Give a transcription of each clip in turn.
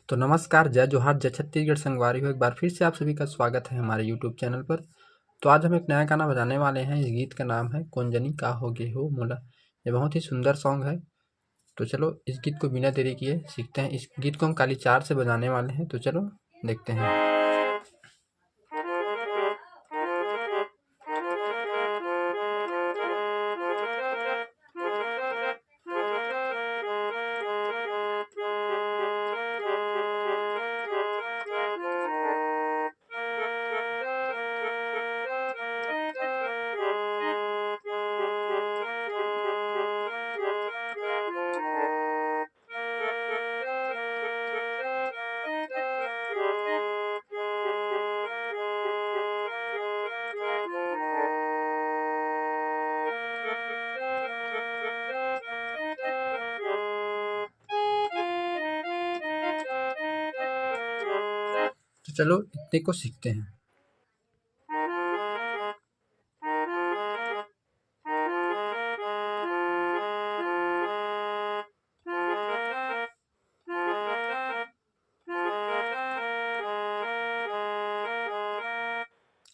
तो नमस्कार, जय जोहार, जय छत्तीसगढ़ संगवारी हो। एक बार फिर से आप सभी का स्वागत है हमारे यूट्यूब चैनल पर। तो आज हम एक नया गाना बजाने वाले हैं। इस गीत का नाम है कौन जनी का होगे हो मोला। ये बहुत ही सुंदर सॉन्ग है। तो चलो इस गीत को बिना देरी किए सीखते हैं। इस गीत को हम काली चार से बजाने वाले हैं। तो चलो देखते हैं। तो चलो इतने को सीखते हैं।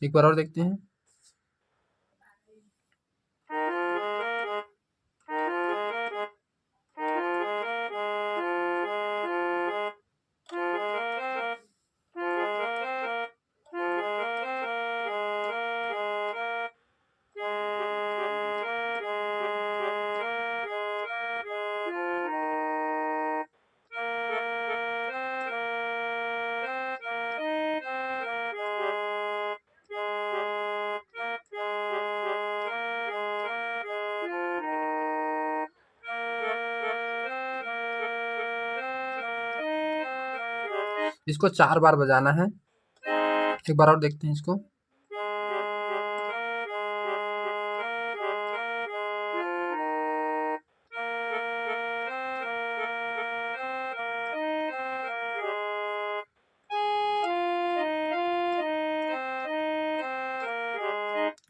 एक बार और देखते हैं। इसको 4 बार बजाना है। एक बार और देखते हैं इसको।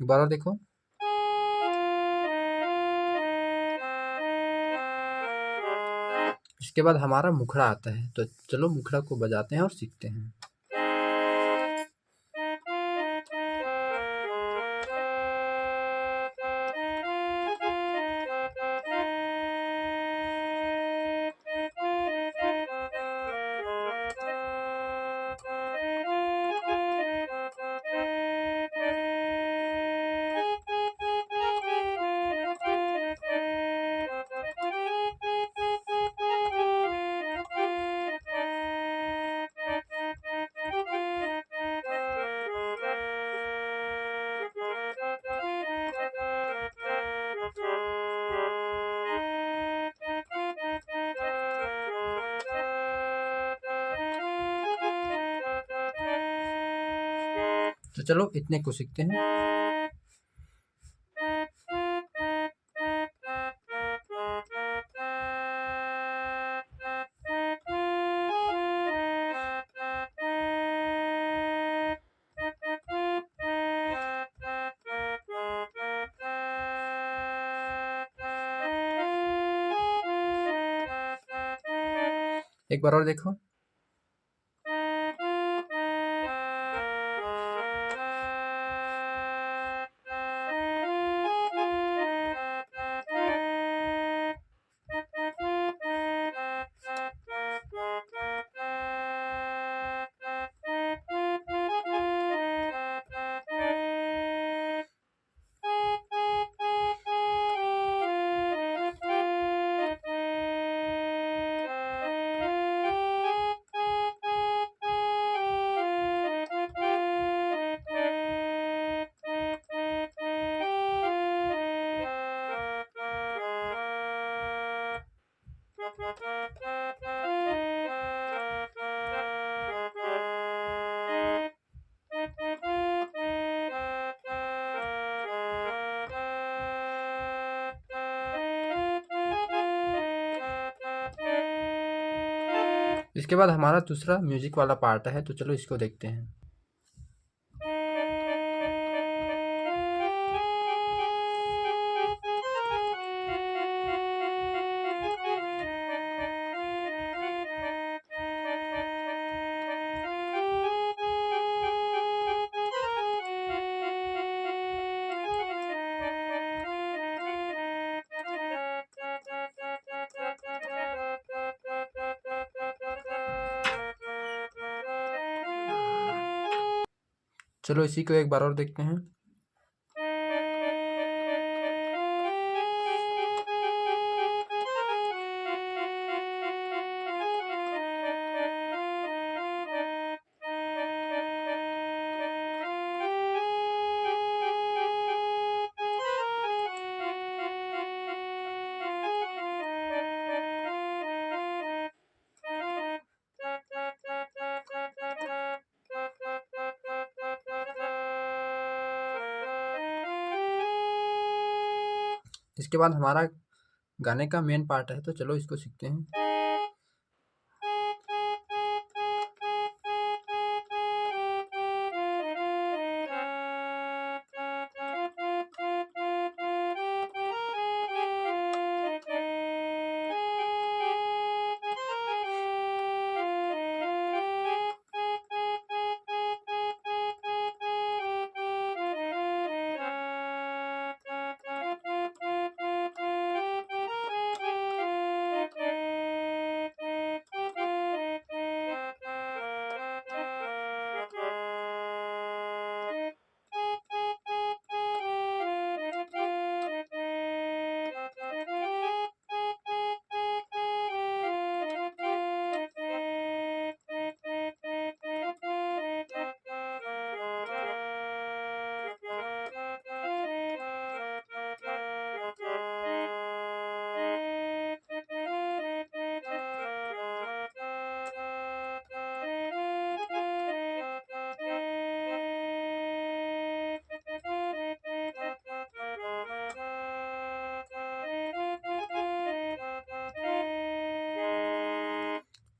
एक बार और देखो। इसके बाद हमारा मुखड़ा आता है। तो चलो मुखड़ा को बजाते हैं और सीखते हैं। तो चलो इतने को सीखते हैं। एक बार और देखो। इसके बाद हमारा दूसरा म्यूजिक वाला पार्ट है। तो चलो इसको देखते हैं। चलो इसी को एक बार और देखते हैं। इसके बाद हमारा गाने का मेन पार्ट है, तो चलो इसको सीखते हैं।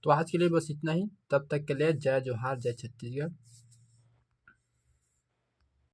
तो आज के लिए बस इतना ही। तब तक के लिए जय जोहार, जय छत्तीसगढ़।